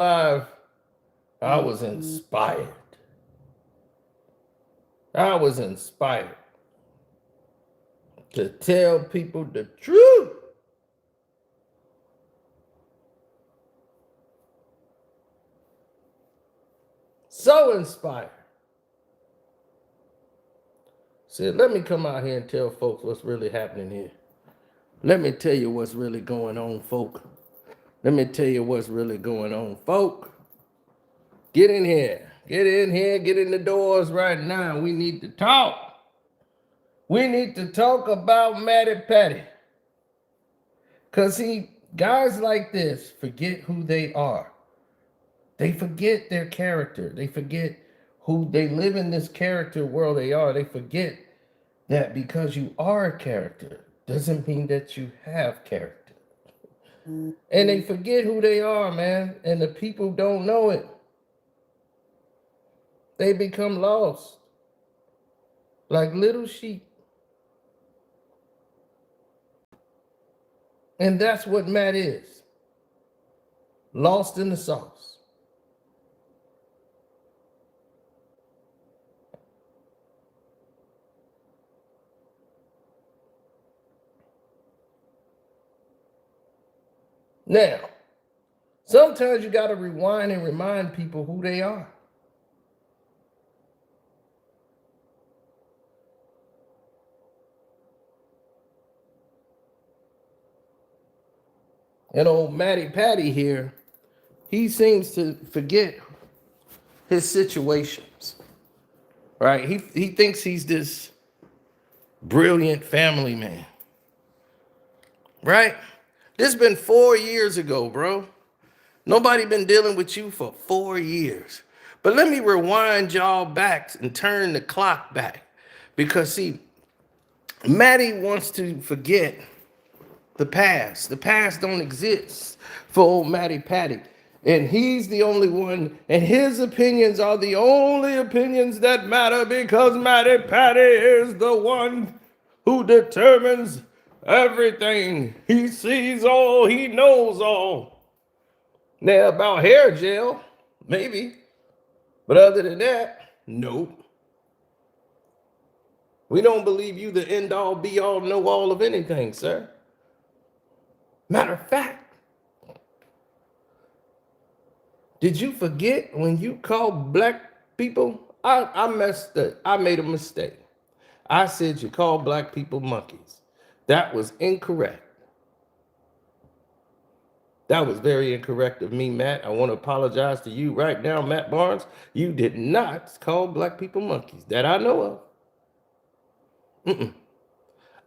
I was inspired. I was inspired to tell people the truth. So inspired. Said, let me come out here and tell folks what's really happening here. Let me tell you what's really going on, folk. Let me tell you what's really going on, folk. Get in here. Get in here. Get in the doors right now. We need to talk. We need to talk about Matty Patty. Because guys like this forget who they are. They forget their character. They forget who they live in this character world they are. They forget that because you are a character doesn't mean that you have character. And they forget who they are, man. And the people don't know it. They become lost like little sheep. And that's what Matt is. Lost in the sauce. Now, sometimes you got to rewind and remind people who they are. And old Matty Patty here, he seems to forget his situations, right? He thinks he's this brilliant family man, right? This been 4 years ago, bro. Nobody been dealing with you for 4 years. But let me rewind y'all back and turn the clock back. Because see, Matty wants to forget the past. The past don't exist for old Matty Patty. And he's the only one, and his opinions are the only opinions that matter because Matty Patty is the one who determines everything. He sees all, he knows all. Now, about hair gel, maybe. But other than that, nope. We don't believe you the end all, be all, know all of anything, sir. Matter of fact, did you forget when you called black people? I messed up. I made a mistake. I said you called black people monkeys. That was incorrect. That was very incorrect of me, Matt. I want to apologize to you right now, Matt Barnes. You did not call black people monkeys that I know of.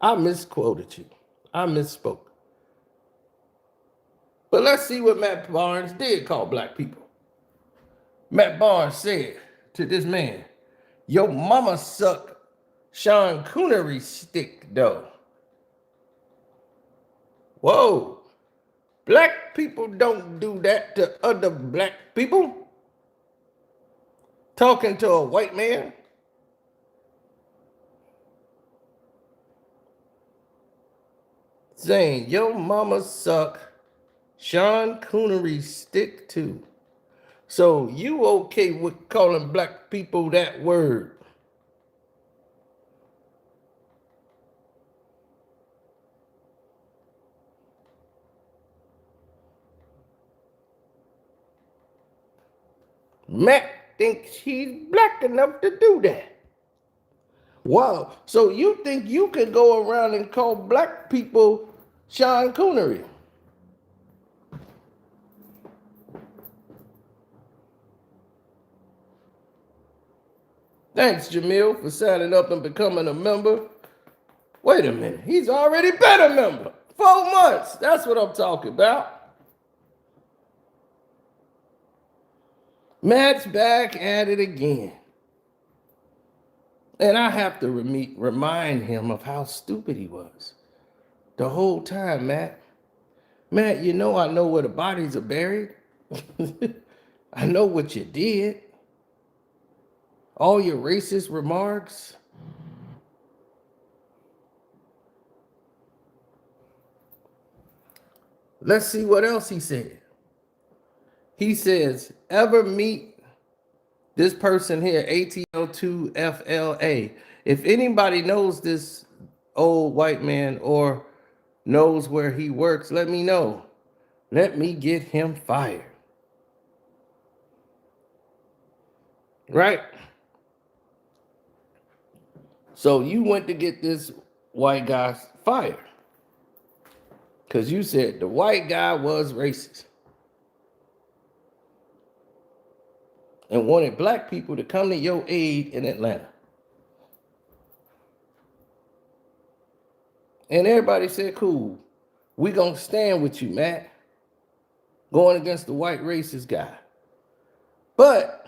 I misquoted you. I misspoke. But let's see what Matt Barnes did call black people. Matt Barnes said to this man, your mama suck Sean Connery stick though. Whoa. Black people don't do that to other black people. Talking to a white man. Saying your mama suck Sean Connery stick too. So you okay with calling black people that word? Matt thinks he's black enough to do that. Wow. So you think you can go around and call black people Sean Connery? Thanks, Jamil, for signing up and becoming a member. Wait a minute. He's already been a member. 4 months. That's what I'm talking about. Matt's back at it again. And I have to remind him of how stupid he was the whole time, Matt. Matt, you know I know where the bodies are buried. I know what you did. All your racist remarks. Let's see what else he said. He says, ever meet this person here, ATL2FLA? If anybody knows this old white man or knows where he works, let me know. Let me get him fired. Right? So you went to get this white guy fired because you said the white guy was racist and wanted black people to come to your aid in Atlanta. And everybody said, cool, we gonna stand with you, Matt, going against the white racist guy. But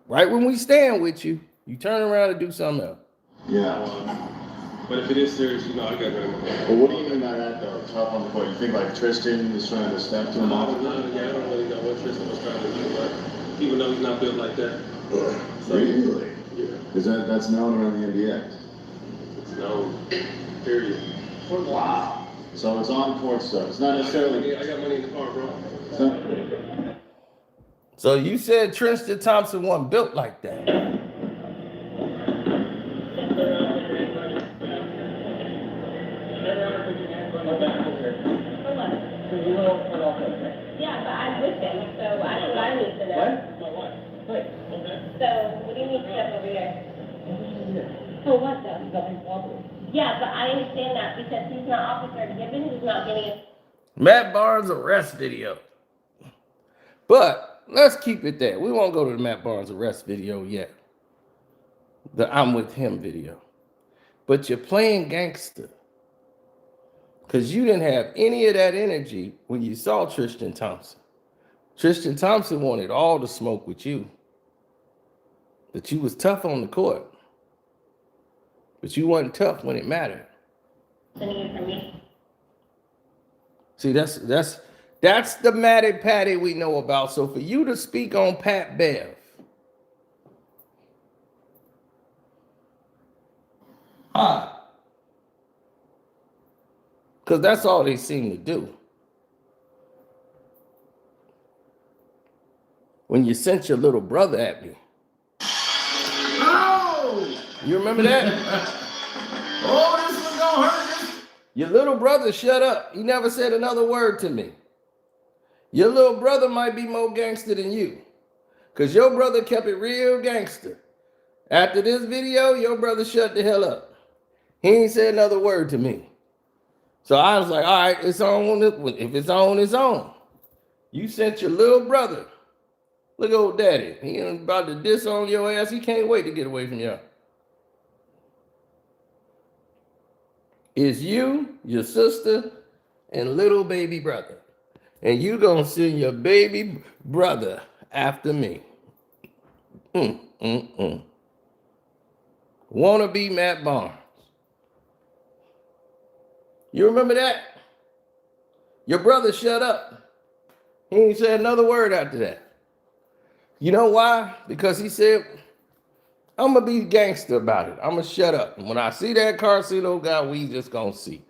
right when we stand with you, you turn around and do something else. Yeah. But if it is serious, I got to go. Well, what do you mean by that, though? Tough on the court. You think like Tristan is trying to step to him off? I don't really know what Tristan was trying to do, but even though he's not built like that. So, really? Yeah. Because that's known around the NBA. It's known. Period. Wow. So it's on court stuff. It's not necessarily. I got money in the car, bro. So you said Tristan Thompson wasn't built like that. Yeah, but I'm with them, so I need to know. What? So, what do you need to step over here? For what though? Yeah, but I understand that because he's not Officer Gibbons, he's not getting it. Matt Barnes arrest video. But let's keep it there. We won't go to the Matt Barnes arrest video yet. The I'm with him video. But you're playing gangster. Because you didn't have any of that energy when you saw Tristan Thompson. Tristan Thompson wanted all the smoke with you. But you was tough on the court. But you wasn't tough when it mattered. See, that's the Matty Patty we know about. So for you to speak on Pat Bev, because that's all they seem to do. When you sent your little brother at me. Oh! You remember that? Oh, this was gonna hurt. Your little brother shut up. He never said another word to me. Your little brother might be more gangster than you. Because your brother kept it real gangster. After this video, your brother shut the hell up. He ain't said another word to me. So I was like, all right, it's on. If it's on, it's on. You sent your little brother. Look at old daddy. He about to diss on your ass. He can't wait to get away from y'all. It's you, your sister, and little baby brother. And you gonna send your baby brother after me. Wanna be Matt Barnes. You remember that? Your brother shut up. He ain't said another word after that. You know why? Because he said, I'm going to be gangster about it. I'm going to shut up. And when I see that Carcino guy, we just going to see.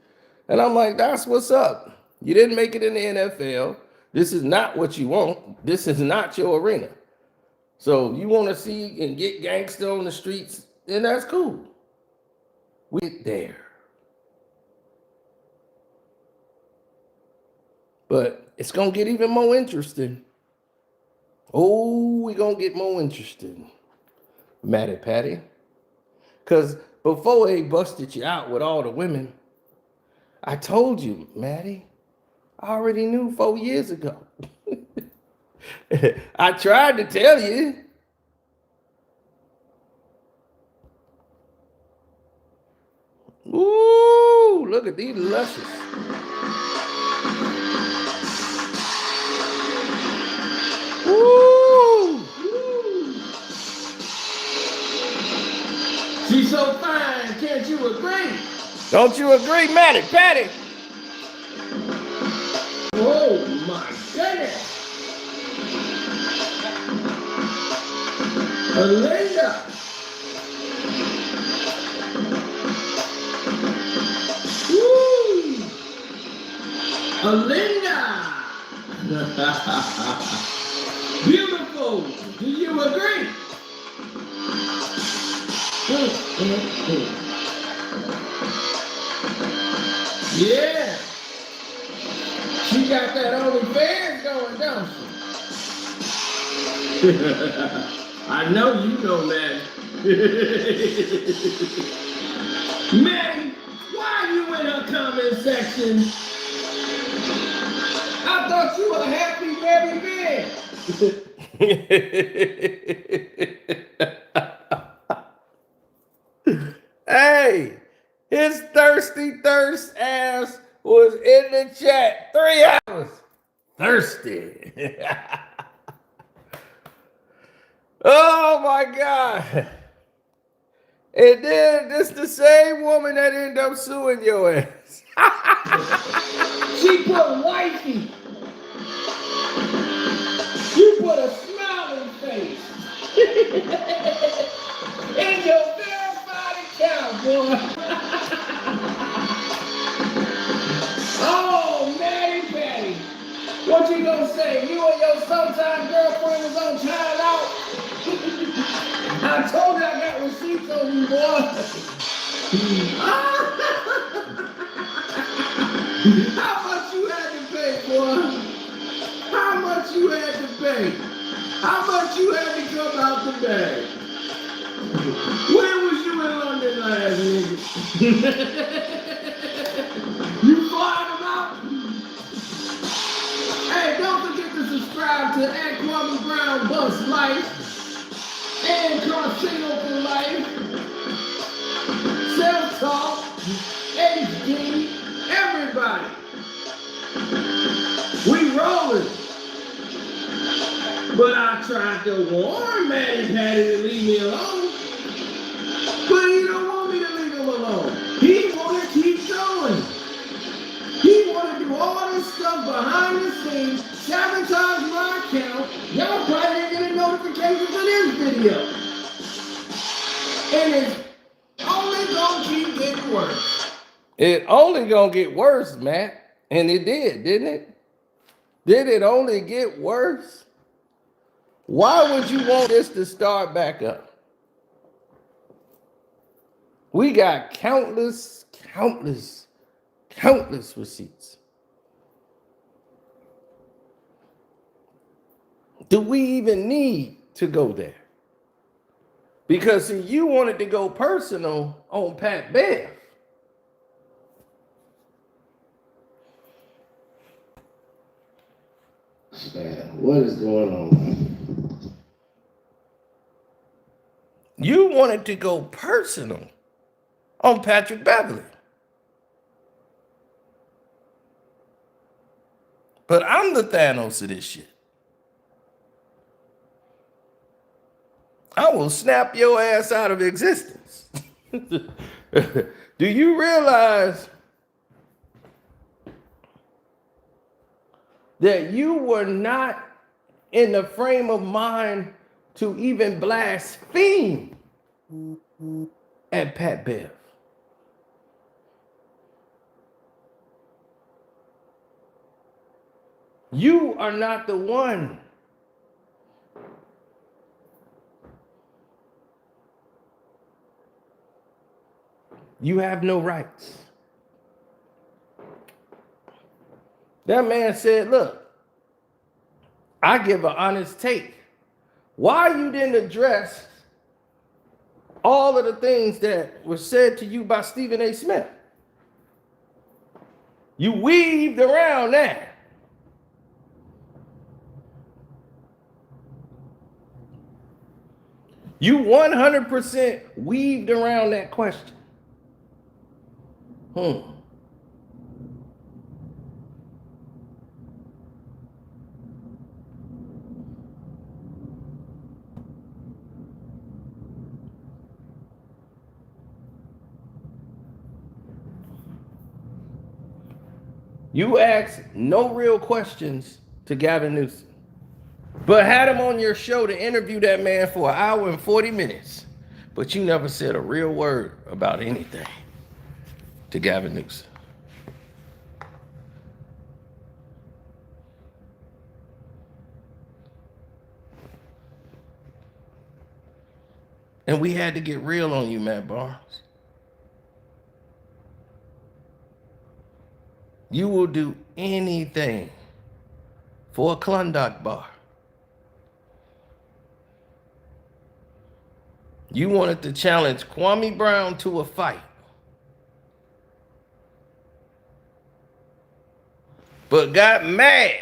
And I'm like, that's what's up. You didn't make it in the NFL. This is not what you want. This is not your arena. So you want to see and get gangster on the streets, then that's cool. We get there. But it's going to get even more interesting. Oh, we're going to get more interesting, Matty Patty. Because before they busted you out with all the women, I told you, Matty, I already knew 4 years ago. I tried to tell you. Ooh, look at these luscious. Ooh. She's so fine, can't you agree? Don't you agree, Matty Patty? Oh my goodness! Linda! Woo! Linda! Beautiful. Do you agree? Yeah. She got that OnlyFans going, don't she? I know you know, man. Matty, why are you in her comment section? I thought you were a happy, married man. Hey, his thirsty thirst ass was in the chat 3 hours. Thirsty. Oh my God. And then this the same woman that ended up suing your ass. She put wifey. You put a smiling face. In your verified account, boy. Oh, Matty Patty. What you gonna say? You and your sometime girlfriend was on child out? I told you I got receipts on you, boy. How much you had to pay, boy? How much you had to pay? How much you had to come out the bag? Where was you in London last, nigga? You flying them out? Hey, don't forget to subscribe to Kwame Brown Bus Life and Casino for Life, Self-Talk, HD, everybody. We rolling. But I tried to warn Matty Patty to leave me alone. But he don't want me to leave him alone. He want to keep going. He want to do all this stuff behind the scenes, sabotage my account. Y'all probably ain't getting notifications for this video. And it's only gonna keep getting worse. It only gonna get worse, Matt. And it did, didn't it? Did it only get worse? Why would you want this to start back up? We got countless receipts. Do we even need to go there? Because see, you wanted to go personal on Pat Bev. Man, what is going on? You wanted to go personal on Patrick Beverly. But I'm the Thanos of this shit. I will snap your ass out of existence. Do you realize that you were not in the frame of mind to even blaspheme at Pat Bev? You are not the one. You have no rights. That man said, look, I give an honest take. Why you didn't address all of the things that were said to you by Stephen A. Smith? You weaved around that. You 100% weaved around that question. You asked no real questions to Gavin Newsom, but had him on your show to interview that man for 1 hour and 40 minutes. But you never said a real word about anything to Gavin Newsom. And we had to get real on you, Matt Barnes. You will do anything for a Klondike bar. You wanted to challenge Kwame Brown to a fight. But got mad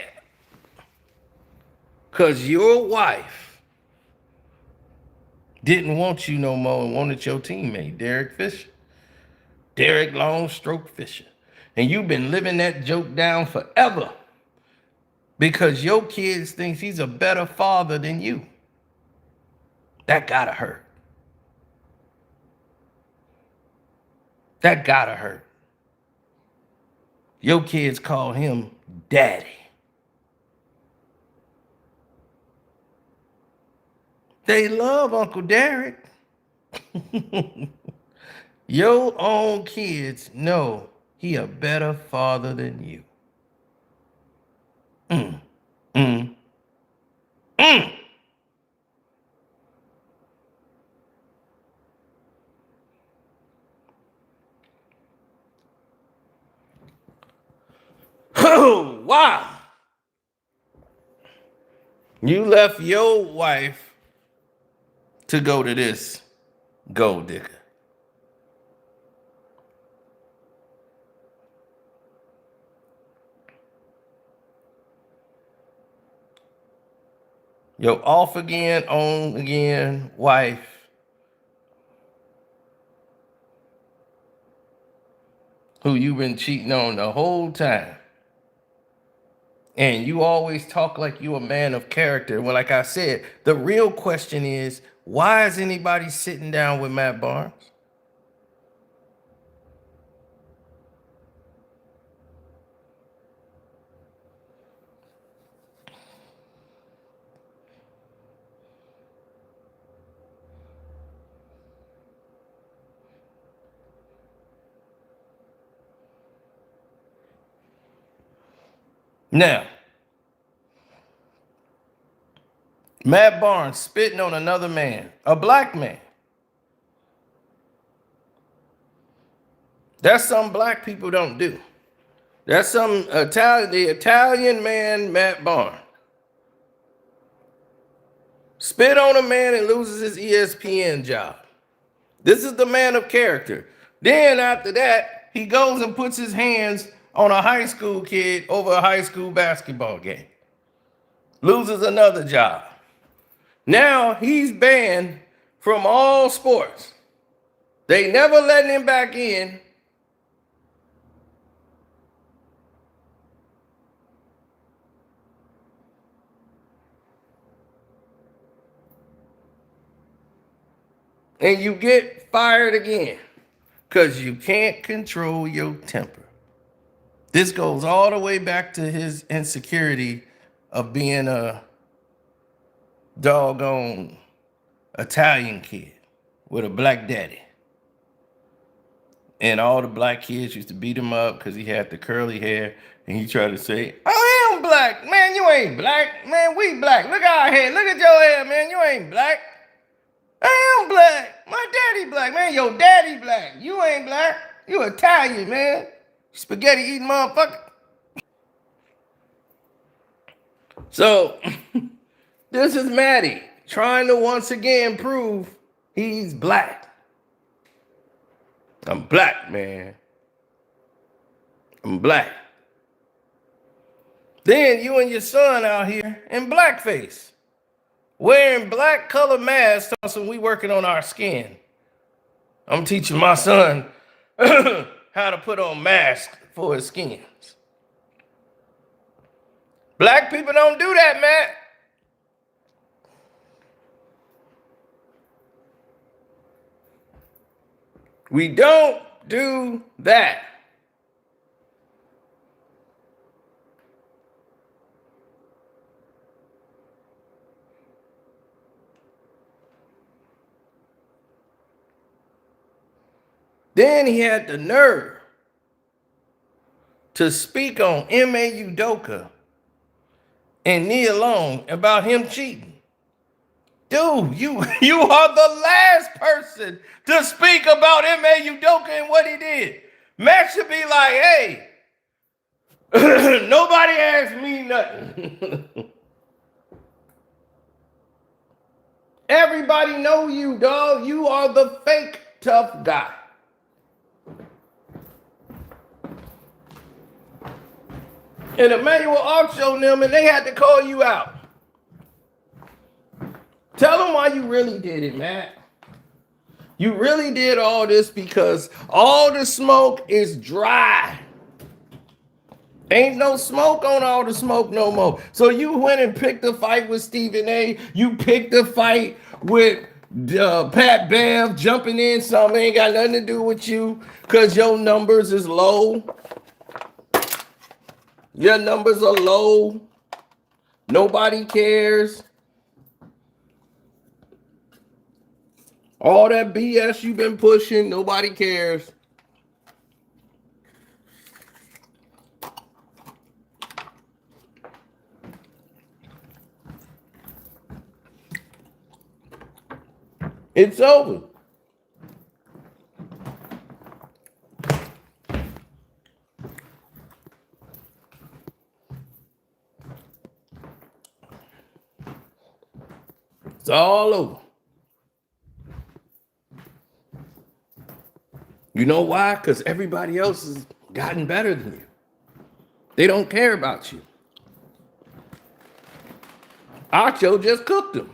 because your wife didn't want you no more and wanted your teammate, Derek Fisher. Derek Long Stroke Fisher. And you've been living that joke down forever because your kids think he's a better father than you. That gotta hurt. That gotta hurt. Your kids call him daddy. They love Uncle Derek. Your own kids know he a better father than you. Mm, mm, mm. Oh, wow. You left your wife to go to this gold digger. Your off again, on again wife who you've been cheating on the whole time. And you always talk like you a man of character. Well, like I said, the real question is, why is anybody sitting down with Matt Barnes? Now, Matt Barnes spitting on another man, a black man. That's something black people don't do. That's some the Italian man, Matt Barnes. Spit on a man and loses his ESPN job. This is the man of character. Then after that, he goes and puts his hands on a high school kid over a high school basketball game. Loses another job. Now he's banned from all sports. They never letting him back in. And you get fired again because you can't control your temper. This goes all the way back to his insecurity of being a doggone Italian kid with a black daddy. And all the black kids used to beat him up because he had the curly hair. And he tried to say, I am black. Man, you ain't black. Man, we black. Look at our hair. Look at your hair, man. You ain't black. I am black. My daddy black. Man, your daddy black. You ain't black. You Italian, man. Spaghetti eating motherfucker. So, this is Matty trying to once again prove he's black. I'm black, man. I'm black. Then you and your son out here in blackface, wearing black color masks, so we working on our skin. I'm teaching my son how to put on masks for his skins. Black people don't do that, Matt. We don't do that. Then he had the nerve to speak on M.A. Udoka and Nia Long about him cheating. Dude, you are the last person to speak about M.A. Udoka and what he did. Matt should be like, hey, nobody asked me nothing. Everybody know you, dog. You are the fake tough guy. And Emmanuel Ocho them, and they had to call you out. Tell them why you really did it, Matt. You really did all this because all the smoke is dry. Ain't no smoke on all the smoke no more. So you went and picked a fight with Stephen A. You picked a fight with Pat Bev jumping in. Something ain't got nothing to do with you because your numbers is low. Your numbers are low. Nobody cares. All that BS you've been pushing, nobody cares. It's over. It's all over. You know why? Because everybody else has gotten better than you. They don't care about you. Acho just cooked them.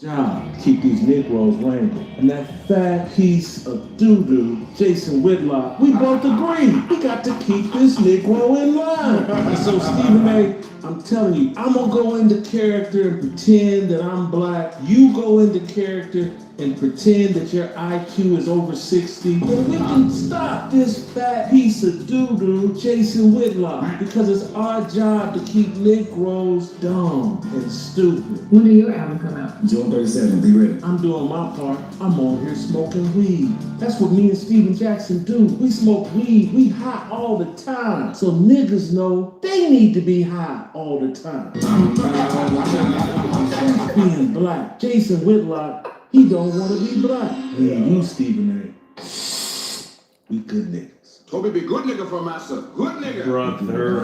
Job to keep these Negroes wrangling. And that fat piece of doo-doo, Jason Whitlock, we both agree. We got to keep this Negro in line. And so Stephen A., I'm telling you, I'm gonna go into character and pretend that I'm black. You go into character and pretend that your IQ is over 60. And we can stop this fat piece of doo-doo, Jason Whitlock, because it's our job to keep Negroes dumb and stupid. When do your album come out? June 37, be ready. I'm doing my part. I'm on here smoking weed. That's what me and Steven Jackson do. We smoke weed. We high all the time. So niggas know they need to be high all the time. Being black. Jason Whitlock, he don't want to be black. And you, Stephen A. We good niggas. Toby be good nigga for master. Good nigga. Brother.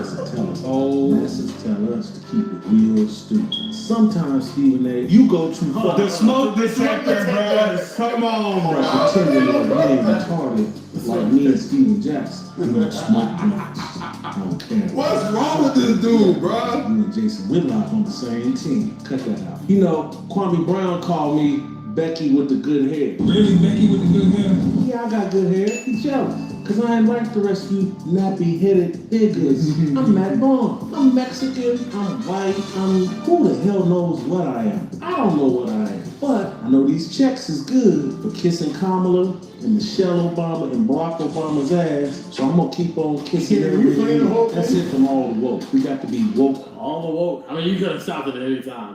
This is tell us to keep it real stupid. Sometimes, Stephen A., you go too far. The smoke detector, bro. Come on, bro. Pretending like you ain't retarded, like me and Steven Jackson. You don't smoke blunts. I don't care. What's wrong with this dude, bro? You and Jason Whitlock on the same team. Cut that out. You know, Kwame Brown called me Becky with the good hair. Really, Becky with the good hair? Yeah, I got good hair. He jealous. Cause I ain't like the rest of you nappy-headed niggas. I'm Matt Bond. I'm Mexican. I'm white. Who the hell knows what I am? I don't know what I am. But I know these checks is good for kissing Kamala and Michelle Obama and Barack Obama's ass. So I'm gonna keep on kissing everybody. That's it from all the woke. We got to be woke. All the woke. I mean, you could have stopped it at any time.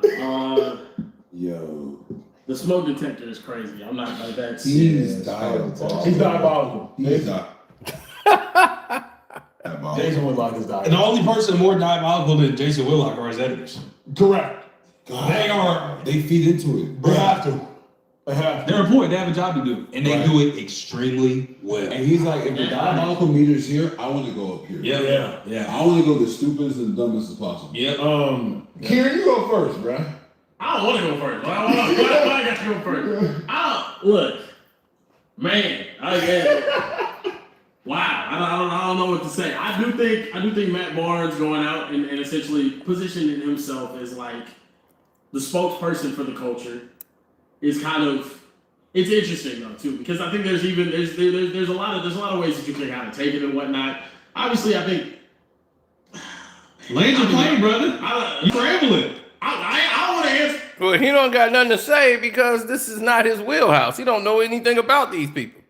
Yo. The smoke detector is crazy. I'm not like that. He's diabolical. He's diabolical. He's diabolical. Jason Whitlock is diabolical. And the only person more diabolical than Jason Whitlock are his editors. Correct. They feed into it. They have to. They're employed. They have a job to do, and they do it extremely well. And he's like, if the diabolical meter's here, I want to go up here. Yeah. I want to go the stupidest and the dumbest as possible. Yeah. Kieran, you go first, bro. I don't want to go first. Why I got to go first? Look, man. Wow. I don't know what to say. I do think Matt Barnes going out and essentially positioning himself as like the spokesperson for the culture is kind of, it's interesting though too, because I think there's a lot of ways that you can kind of take it and whatnot. Obviously, I think Lane's a plane, brother. You scrambling. I want to answer. Well, he don't got nothing to say because this is not his wheelhouse. He don't know anything about these people.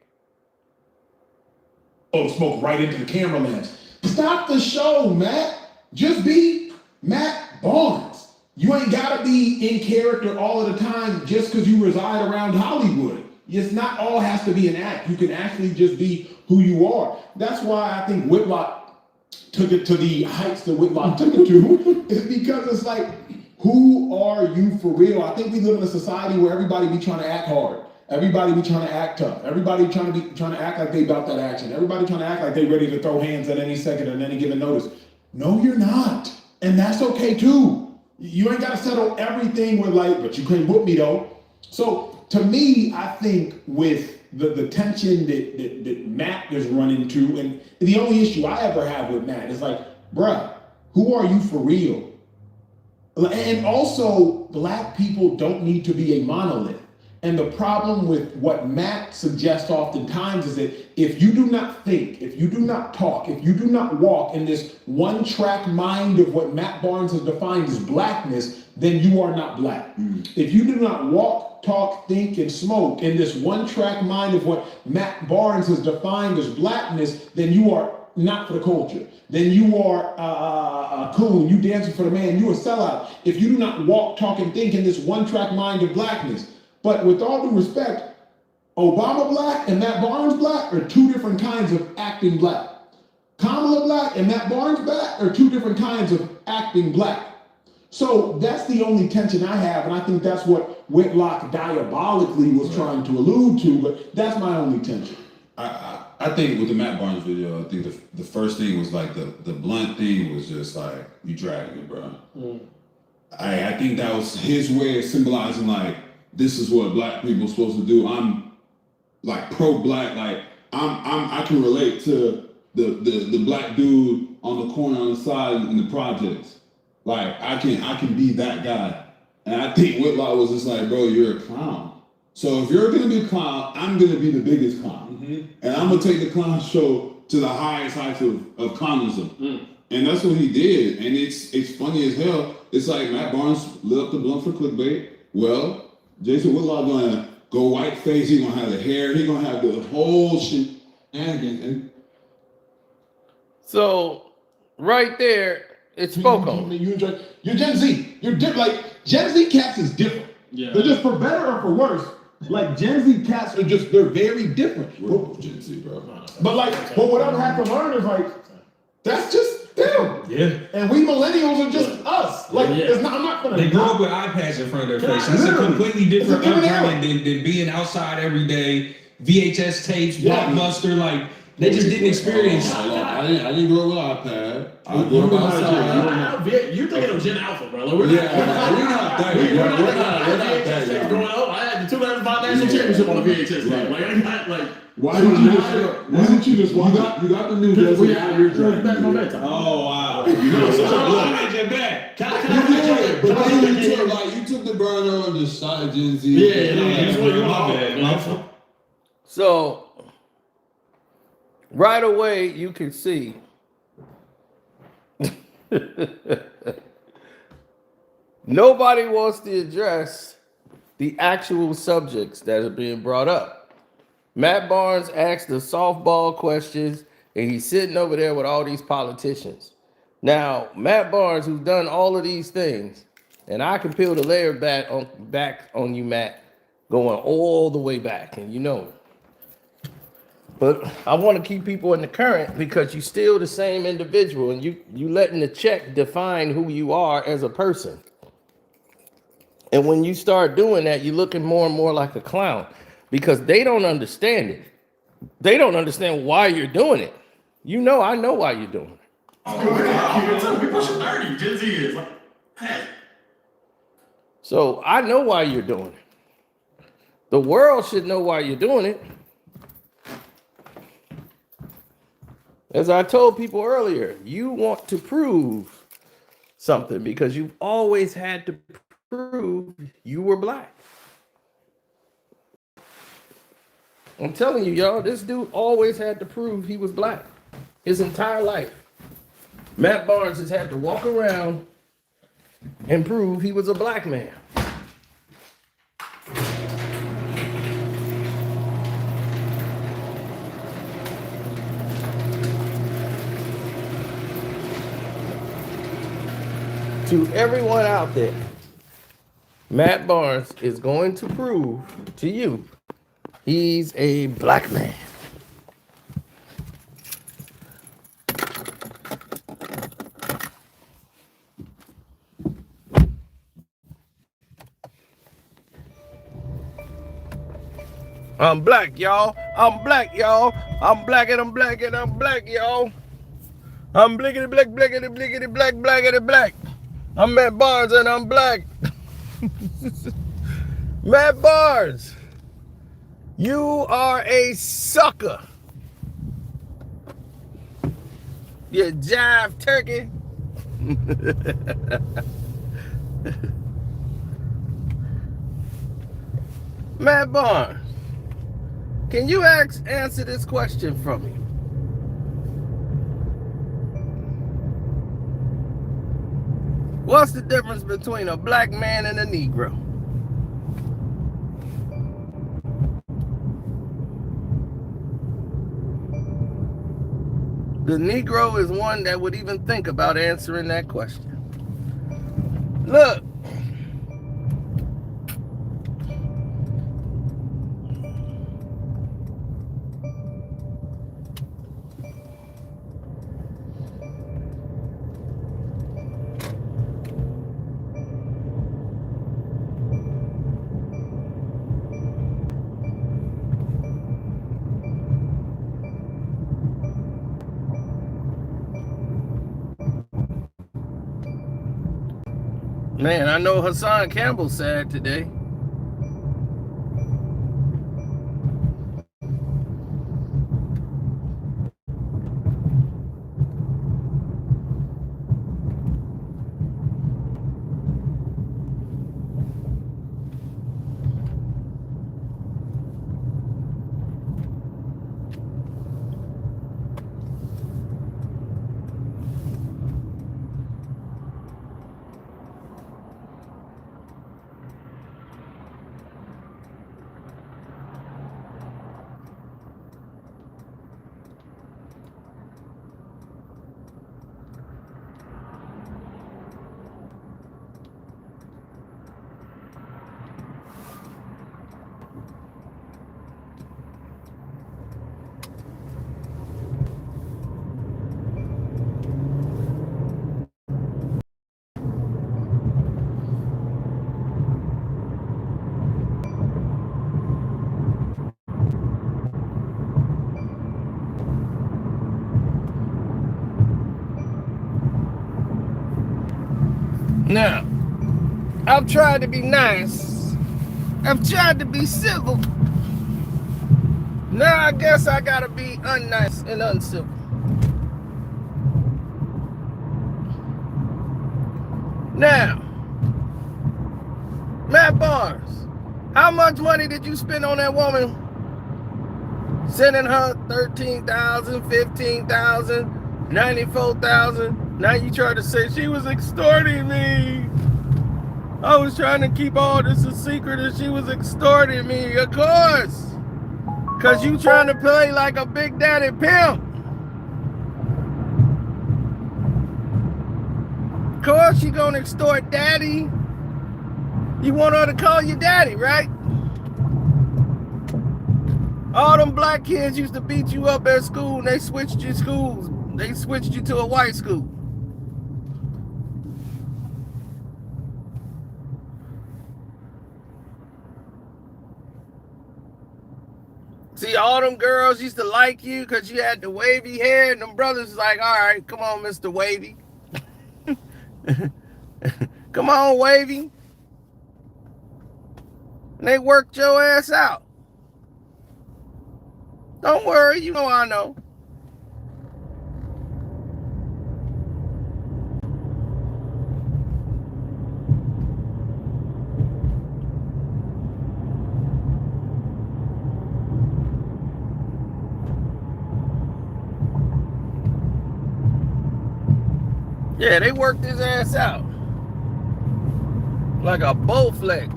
Oh, smoke right into the camera lens. Stop the show, Matt. Just be Matt Barnes. You ain't gotta be in character all of the time just because you reside around Hollywood. It's not all has to be an act. You can actually just be who you are. That's why I think Whitlock took it to the heights that Whitlock took it to, is because it's like, who are you for real? I think we live in a society where everybody be trying to act hard. Everybody be trying to act tough. Everybody trying to act like they about that action. Everybody trying to act like they ready to throw hands at any second and any given notice. No, you're not. And that's okay too. You ain't gotta settle everything with like, but you couldn't whoop me though. So to me, I think with the tension that Matt is running into, and the only issue I ever have with Matt is like, bruh, who are you for real? And also, black people don't need to be a monolith. And the problem with what Matt suggests oftentimes is that if you do not think, if you do not talk, if you do not walk in this one-track mind of what Matt Barnes has defined as blackness, then you are not black. If you do not walk, talk, think, and smoke in this one-track mind of what Matt Barnes has defined as blackness, then you are not for the culture. Then you are a coon, you dancing for the man, you a sellout. If you do not walk, talk, and think in this one-track mind of blackness. But with all due respect, Obama black and Matt Barnes black are two different kinds of acting black. Kamala black and Matt Barnes black are two different kinds of acting black. So that's the only tension I have, and I think that's what Whitlock diabolically was trying to allude to, but that's my only tension. I think with the Matt Barnes video, I think the first thing was like the blunt thing was just like, you dragging it, bro. I think that was his way of symbolizing like, this is what black people are supposed to do. I'm like pro-black, like I can relate to the black dude on the corner on the side in the projects. Like I can be that guy. And I think Whitlock was just like, bro, you're a clown. So if you're gonna be a clown, I'm gonna be the biggest clown. And I'm gonna take the clown show to the highest heights of clownism. And that's what he did. And it's funny as hell. It's like Matt Barnes lit up the blunt for clickbait. Well, Jason Whitlock gonna go white face, he gonna have the hair, he gonna have the whole shit. And So right there, it spoke on. You're Gen Z. You're like Gen Z cats is different. Yeah. They're just for better or for worse. Like Gen Z cats are just, they're very different. we're both Gen Z, bro. But what I've had to learn is like, that's just them. Yeah. And we millennials are just us. Like, it's not, I'm not gonna. They grew up with iPads in front of their face. That's a completely different upbringing than being outside every day. VHS tapes, Blockbuster, like they just didn't experience. I didn't grow up with iPad. I grew up outside. You're thinking of Gen Alpha, bro. Like, we're We're not that young. growing up, I had the 2005 national championship on the VHS. Like I got like. Why didn't you just you got the new Djvlad out of your drink. Oh wow! You You took the burner and just shot Gen Z. Yeah. So right away you can see nobody wants to address the actual subjects that are being brought up. Matt Barnes asked the softball questions, and he's sitting over there with all these politicians. Now, Matt Barnes, who's done all of these things, and I can peel the layer back on you, Matt, going all the way back, and you know it. But I want to keep people in the current because you're still the same individual, and you letting the check define who you are as a person. And when you start doing that, you're looking more and more like a clown. Because they don't understand it. They don't understand why you're doing it. You know, I know why you're doing it. People should 30. Gen Z is like, hey. So I know why you're doing it. The world should know why you're doing it. As I told people earlier, you want to prove something because you've always had to prove you were black. I'm telling you, y'all, this dude always had to prove he was black his entire life. Matt Barnes has had to walk around and prove he was a black man. To everyone out there, Matt Barnes is going to prove to you he's a black man. I'm black, y'all. I'm black, y'all. I'm black and I'm black and I'm black, y'all. I'm blickety black, blickety blickety black, blackety black. I'm Matt Barnes and I'm black. Matt Barnes, you are a sucker. You jive turkey. Matt Barnes, can you answer this question for me? What's the difference between a black man and a Negro? The Negro is one that would even think about answering that question. Look. Man, I know Hassan Campbell sad today. Now, I've tried to be nice. I've tried to be civil. Now I guess I gotta be unnice and uncivil. Now, Matt Barnes, how much money did you spend on that woman? Sending her $13,000, $15,000, $94,000. Now you try to say she was extorting me. I was trying to keep all this a secret and she was extorting me, of course. Cause you trying to play like a big daddy pimp. Of course she gonna extort daddy. You want her to call you daddy, right? All them black kids used to beat you up at school and they switched your schools. They switched you to a white school. See, all them girls used to like you because you had the wavy hair, and them brothers was like, all right, come on, Mr. Wavy. Come on, Wavy. And they worked your ass out. Don't worry, you know I know. Yeah, they worked his ass out. Like a Bowflex.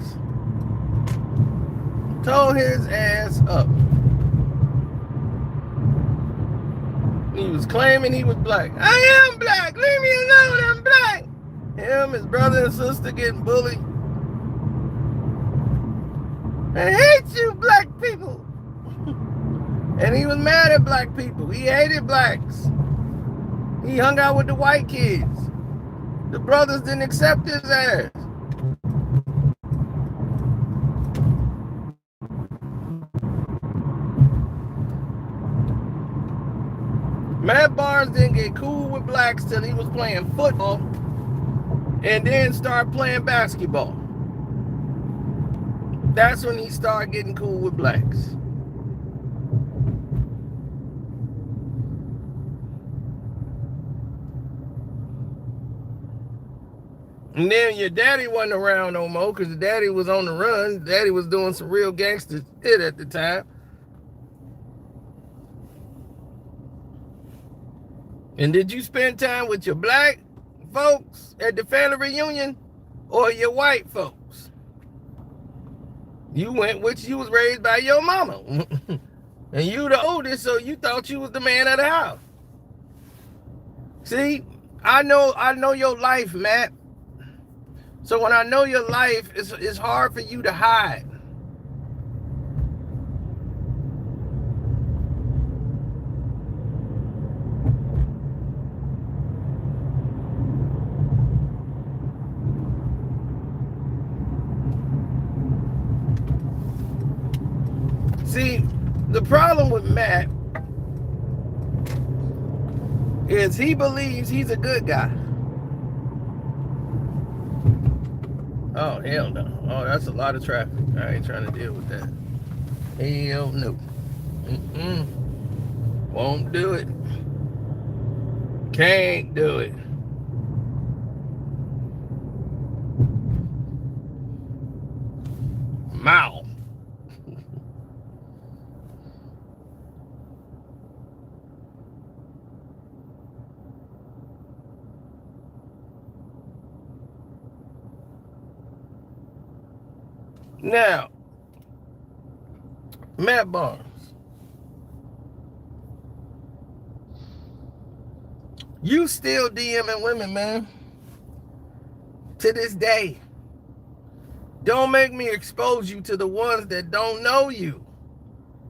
Tore his ass up. He was claiming he was black. I am black. Leave me alone. I'm black. Him, his brother and sister getting bullied. I hate you, black people. And he was mad at black people. He hated blacks. He hung out with the white kids. The brothers didn't accept his ass. Matt Barnes didn't get cool with blacks till he was playing football and then started playing basketball. That's when he started getting cool with blacks. And then your daddy wasn't around no more because daddy was on the run. Daddy was doing some real gangster shit at the time. And did you spend time with your black folks at the family reunion or your white folks? You went with, you was raised by your mama. And you the oldest, so you thought you was the man of the house. See, I know your life, Matt. So when I know your life, it's hard for you to hide. See, the problem with Matt is he believes he's a good guy. Oh, hell no. Oh, that's a lot of traffic. I ain't trying to deal with that. Hell no. Won't do it. Can't do it. Mouth. Now, Matt Barnes, you still DMing women, man. To this day. Don't make me expose you to the ones that don't know you.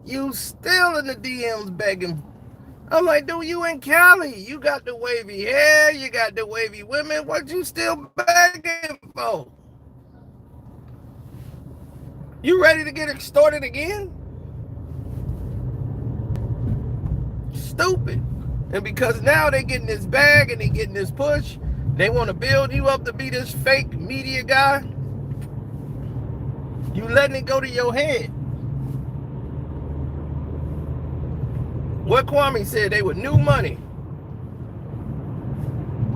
You still in the DMs begging. I'm like, dude, you in Cali. You got the wavy hair. You got the wavy women. What you still begging for? You ready to get extorted again? Stupid. And because now they getting this bag and they getting this push, they want to build you up to be this fake media guy. You letting it go to your head. What Kwame said, they were new money.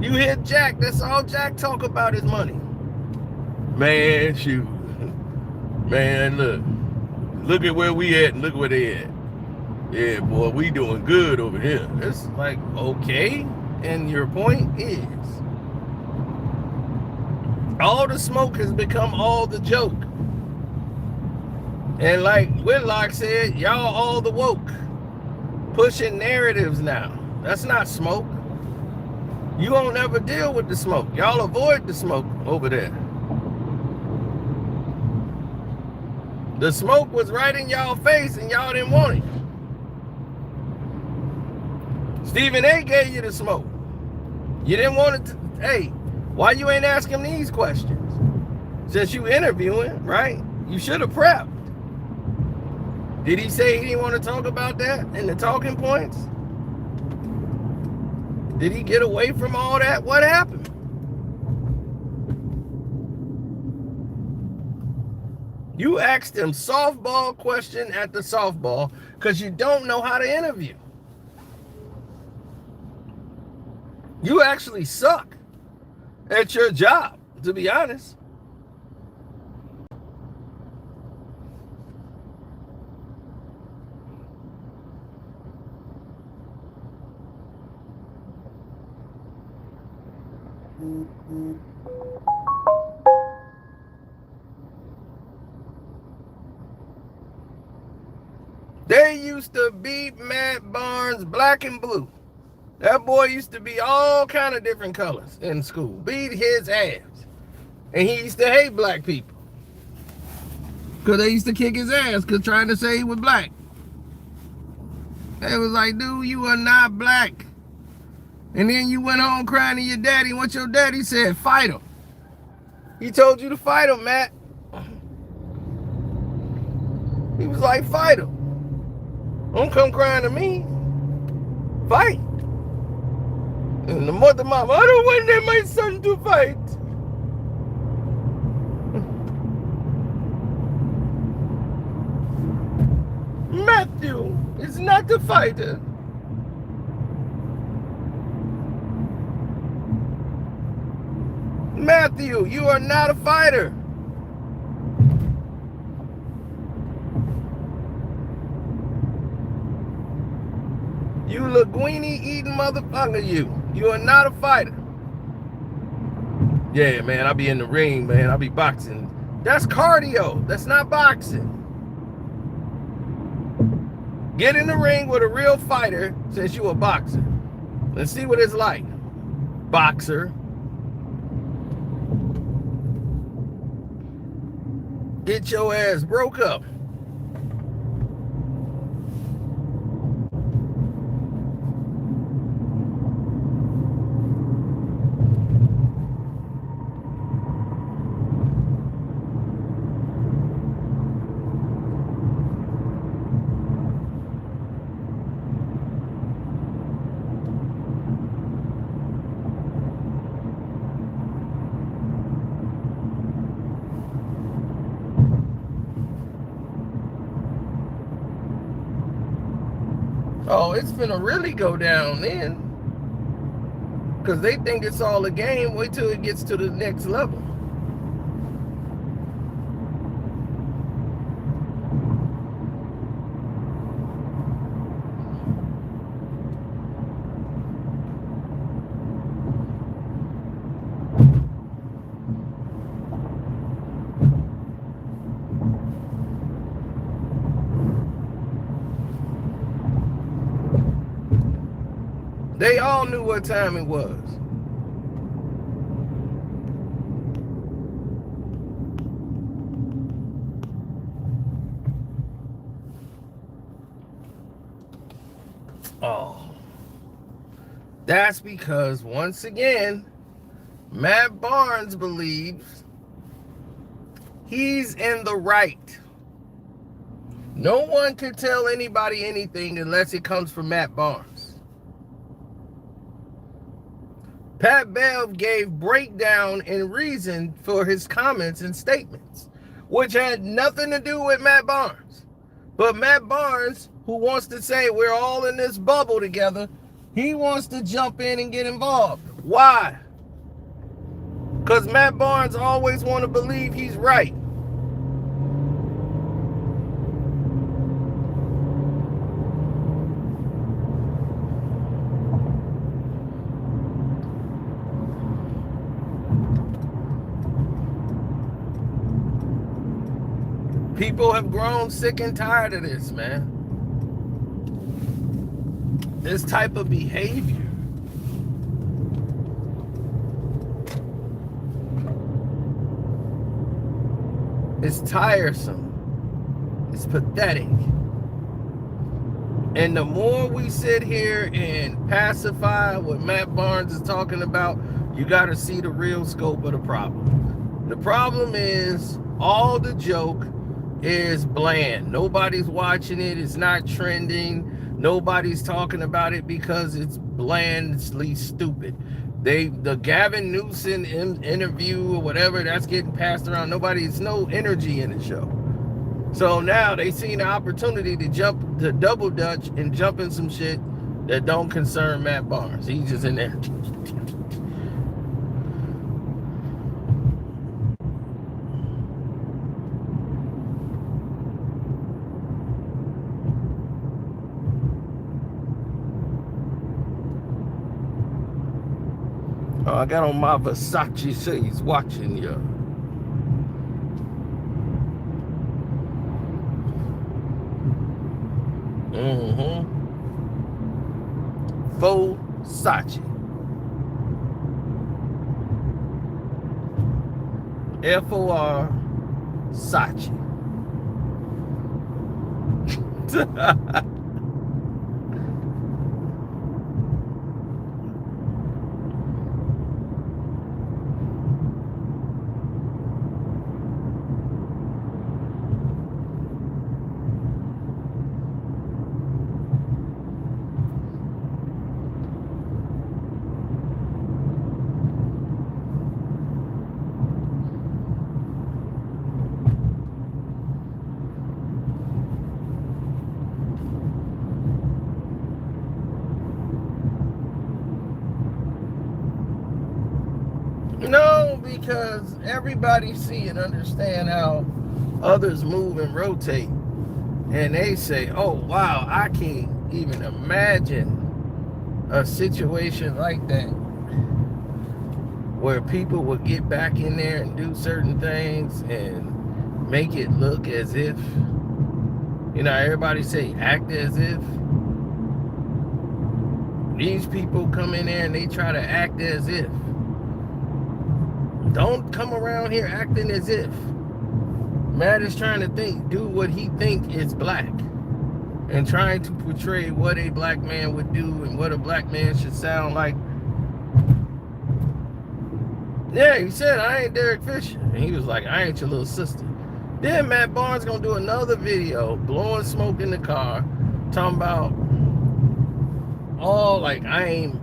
You hear Jack, that's all Jack talk about is money. Man, shoot. Man, look at where we at and look where they at. Yeah, boy, we doing good over here. It's like, okay. And your point is, all the smoke has become all the joke. And like Whitlock said, y'all all the woke. Pushing narratives now. That's not smoke. You won't ever deal with the smoke. Y'all avoid the smoke over there. The smoke was right in y'all face and y'all didn't want it. Stephen A gave you the smoke. You didn't want it to, hey, why you ain't asking these questions? Since you interviewing, right? You should have prepped. Did he say he didn't want to talk about that in the talking points? Did he get away from all that? What happened? You asked him softball question at the softball because you don't know how to interview. You actually suck at your job, to be honest. They used to beat Matt Barnes black and blue. That boy used to be all kind of different colors in school. Beat his ass. And he used to hate black people. Because they used to kick his ass because trying to say he was black. They was like, dude, you are not black. And then you went home crying to your daddy. What your daddy said? Fight him. He told you to fight him, Matt. He was like, fight him. Don't come crying to me. Fight. And the mother, mama, I don't want my son to fight. Matthew is not a fighter. Matthew, you are not a fighter. You linguine eating motherfucker, you. You are not a fighter. Yeah, man, I be in the ring, man. I be boxing. That's cardio. That's not boxing. Get in the ring with a real fighter since you a boxer. Let's see what it's like. Boxer. Get your ass broke up. Oh, it's finna really go down then. Because they think it's all a game. Wait till it gets to the next level. They all knew what time it was. Oh. That's because, once again, Matt Barnes believes he's in the right. No one can tell anybody anything unless it comes from Matt Barnes. Pat Bev gave breakdown and reason for his comments and statements, which had nothing to do with Matt Barnes. But Matt Barnes, who wants to say we're all in this bubble together, he wants to jump in and get involved. Why? Because Matt Barnes always want to believe he's right. People have grown sick and tired of this, man. This type of behavior. It's tiresome. It's pathetic. And the more we sit here and pacify what Matt Barnes is talking about, you got to see the real scope of the problem. The problem is all the joke is bland. Nobody's watching it. It's not trending. Nobody's talking about it because it's blandly stupid. The Gavin Newsom interview or whatever, that's getting passed around. There's no energy in the show. So now they see the opportunity to jump to double dutch and jump in some shit that don't concern Matt Barnes. He's just in there. Oh, I got on my Versace, so he's watching you. Versace. F-O-R Sachi. No, because everybody see and understand how others move and rotate. And they say, oh, wow, I can't even imagine a situation like that where people would get back in there and do certain things and make it look as if, you know, everybody say act as if. These people come in there and they try to act as if. Don't come around here acting as if. Matt is trying to do what he think is black, and trying to portray what a black man would do and what a black man should sound like. Yeah, he said, I ain't Derek Fisher. And he was like, I ain't your little sister. Then Matt Barnes gonna do another video, blowing smoke in the car, talking about, oh, like, I ain't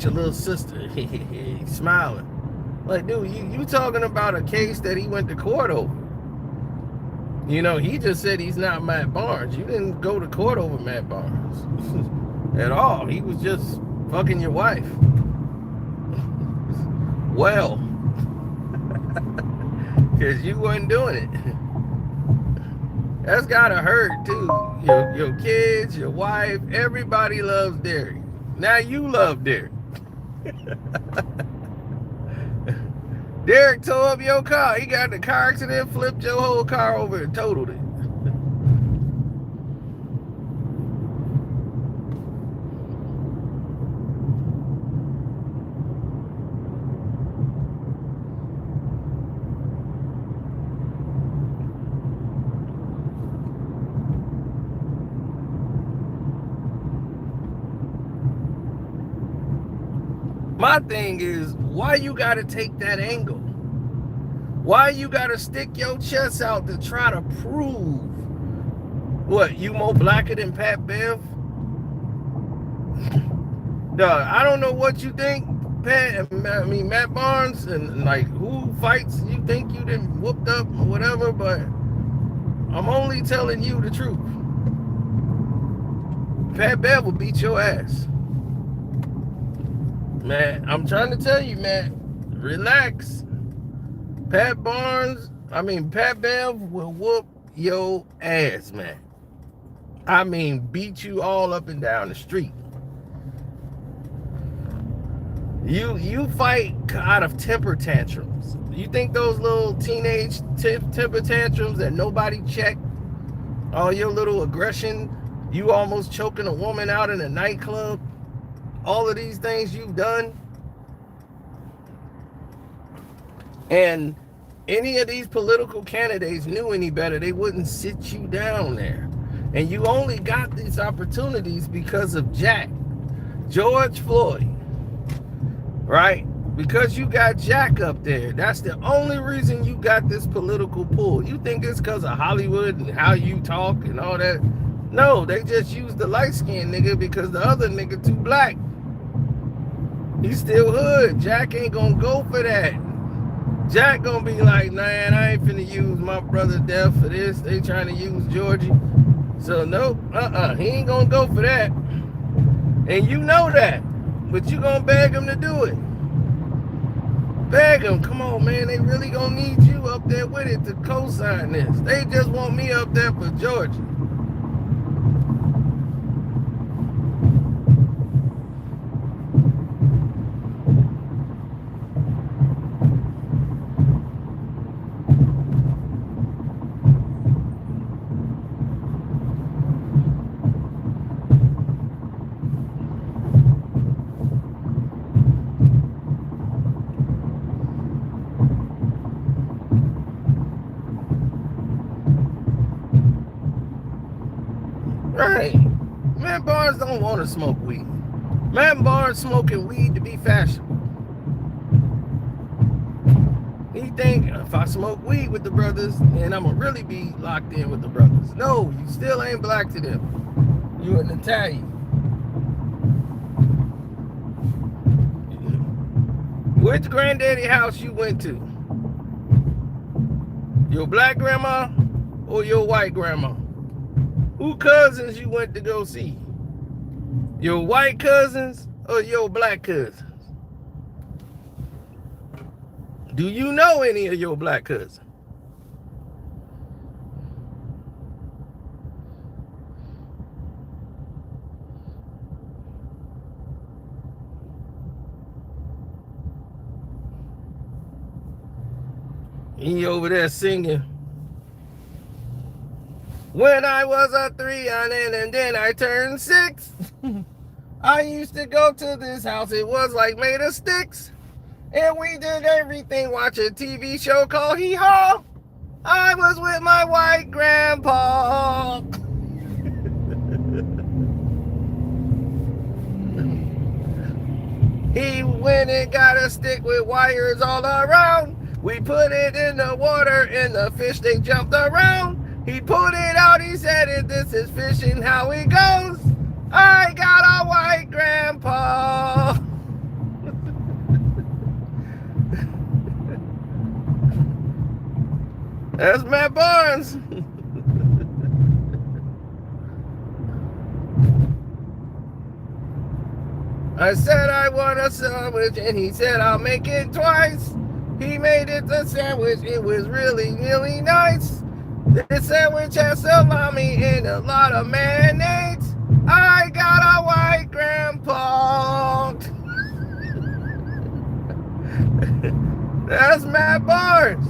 your little sister. He's smiling. Like, dude, you talking about a case that he went to court over. You know, he just said he's not Matt Barnes. You didn't go to court over Matt Barnes at all. He was just fucking your wife. Well, because you wasn't doing it. That's gotta hurt too. Your kids, your wife, everybody loves Derek. Now you love Derek. Derek tore up your car. He got in a car accident, flipped your whole car over and totaled it. My thing is, why you gotta take that angle? Why you gotta stick your chest out to try to prove what, you more blacker than Pat Bev? Dog, I don't know what you think, Matt Barnes, and like who fights you think you done whooped up or whatever, but I'm only telling you the truth. Pat Bev will beat your ass. Man, I'm trying to tell you, man, relax. Pat Bev will whoop your ass, man. I mean, beat you all up and down the street. You fight out of temper tantrums. You think those little teenage temper tantrums that nobody checked, all your little aggression, you almost choking a woman out in a nightclub, all of these things you've done, and any of these political candidates knew any better, they wouldn't sit you down there. And you only got these opportunities because of George Floyd, right? Because you got Jack up there. That's the only reason you got this political pull. You think it's because of Hollywood and how you talk and all that? No, they just used the light-skinned nigga because the other nigga too black. He's still hood. Jack ain't gonna go for that. Jack gonna be like, man, I ain't finna use my brother death for this. They trying to use Georgie. So no, he ain't gonna go for that. And you know that. But you gonna beg him to do it. Beg him, come on, man. They really gonna need you up there with it to co-sign this. They just want me up there for Georgia. Right. Matt Barnes don't want to smoke weed. Matt Barnes smoking weed to be fashionable. He think if I smoke weed with the brothers, then I'm gonna really be locked in with the brothers. No, you still ain't black to them. You an Italian. Which granddaddy house you went to? Your black grandma or your white grandma? Who cousins you went to go see? Your white cousins or your black cousins? Do you know any of your black cousins? He over there singing. When I was a 3 and then I turned 6. I used to go to this house. It was like made of sticks. And we did everything. Watch a TV show called Hee Haw. I was with my white grandpa. He went and got a stick with wires all around. We put it in the water and the fish, they jumped around. He pulled it out, he said, this is fishing how it goes. I got a white grandpa. That's Matt Barnes. I said I want a sandwich and he said I'll make it twice. He made it a sandwich, it was really, really nice. This sandwich has salami and a lot of mayonnaise. I got a white grandpa. That's Matt Barnes.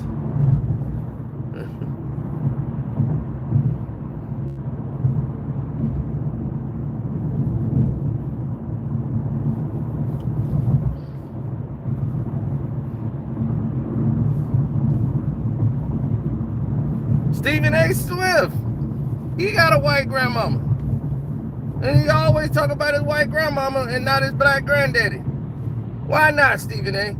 Stephen A. Swift, he got a white grandmama. And he always talk about his white grandmama and not his black granddaddy. Why not, Stephen A.?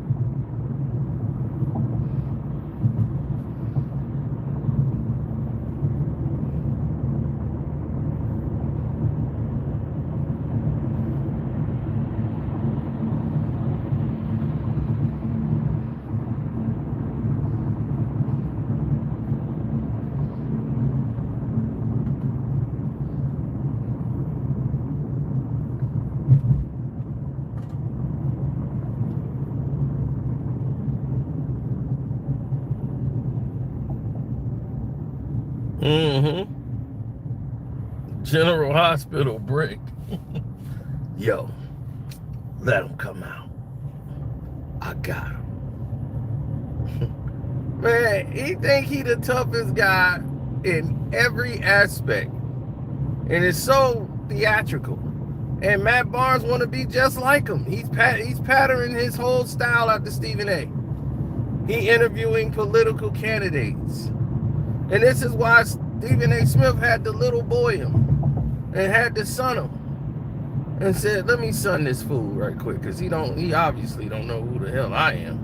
General Hospital brick. Yo, let him come out. I got him. Man, he think he the toughest guy in every aspect. And it's so theatrical. And Matt Barnes want to be just like him. He's patterning his whole style after Stephen A. He interviewing political candidates. And this is why Stephen A. Smith had the little boy him and had to son him and said, let me son this fool right quick, because he obviously don't know who the hell I am.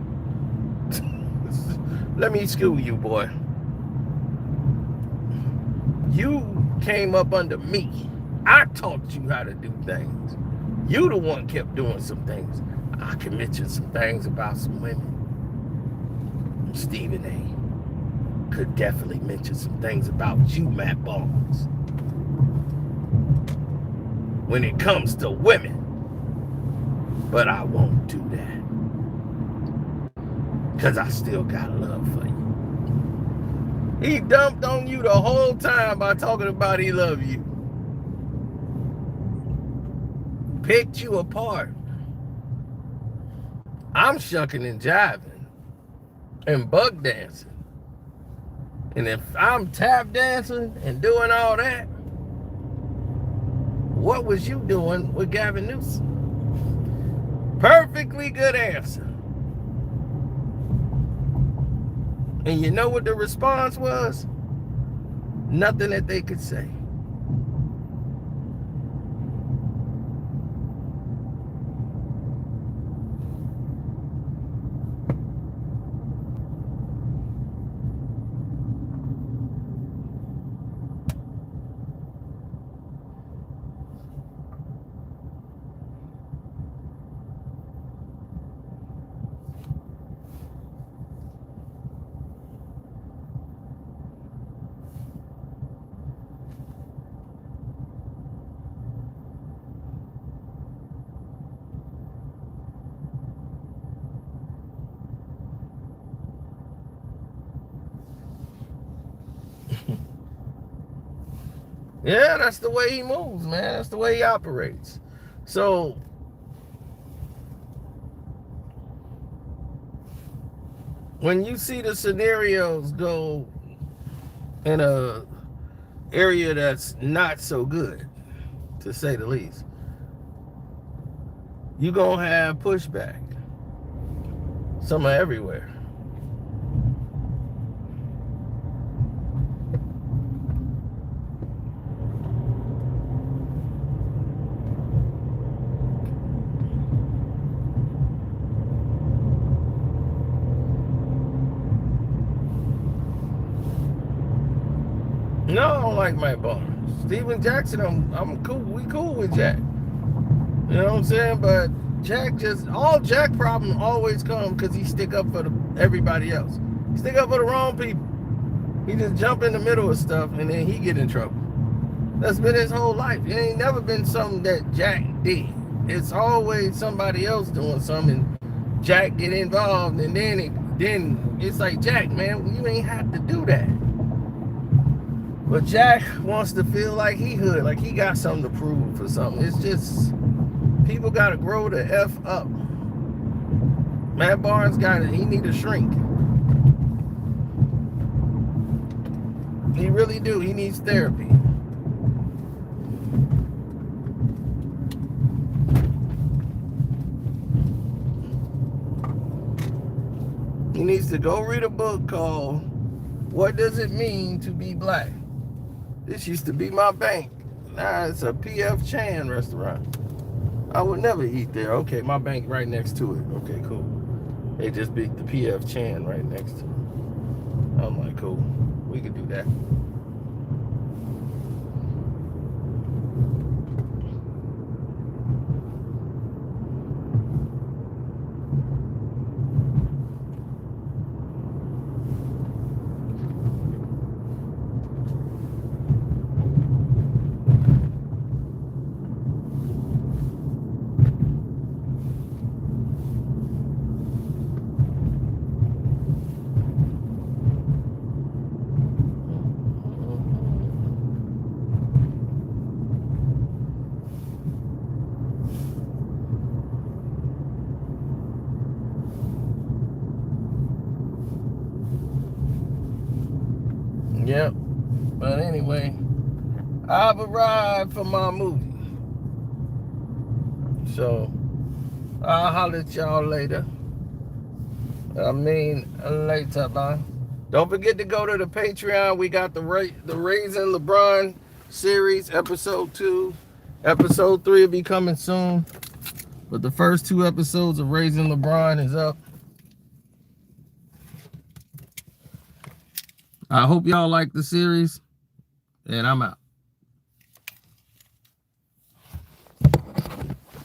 Let me school you, boy. You came up under me. I taught you how to do things. You the one kept doing some things. I can mention some things about some women. Stephen A. could definitely mention some things about you, Matt Barnes. When it comes to women. But I won't do that. Because I still got love for you. He dumped on you the whole time by talking about he love you. Picked you apart. I'm shucking and jiving and bug dancing. And if I'm tap dancing and doing all that, what was you doing with Gavin Newsom? Perfectly good answer. And you know what the response was? Nothing that they could say. Yeah, that's the way he moves, man. That's the way he operates. So when you see the scenarios go in a area that's not so good, to say the least, you're gonna have pushback. Some are everywhere. No, I don't like Mike Barnes. Steven Jackson, I'm cool. We cool with Jack. You know what I'm saying? But Jack all Jack problem always come because he stick up for everybody else. He stick up for the wrong people. He just jump in the middle of stuff and then he get in trouble. That's been his whole life. It ain't never been something that Jack did. It's always somebody else doing something. Jack get involved and then it's like, Jack, man, you ain't have to do that. But Jack wants to feel like he hood, like he got something to prove for something. It's just, people got to grow the F up. Matt Barnes he need to shrink. He really do. He needs therapy. He needs to go read a book called What Does It Mean to Be Black? This used to be my bank. Nah, it's a P.F. Chan restaurant. I would never eat there. Okay, my bank right next to it. Okay, cool. They just beat the P.F. Chan right next to it. I'm like, cool. We could do that. Yep. But anyway, I've arrived for my movie. So I'll holler at y'all later. Later, man. Don't forget to go to the Patreon. We got the Raising LeBron series, episode 2. Episode 3 will be coming soon. But the first 2 episodes of Raising LeBron is up. I hope y'all like the series, and I'm out.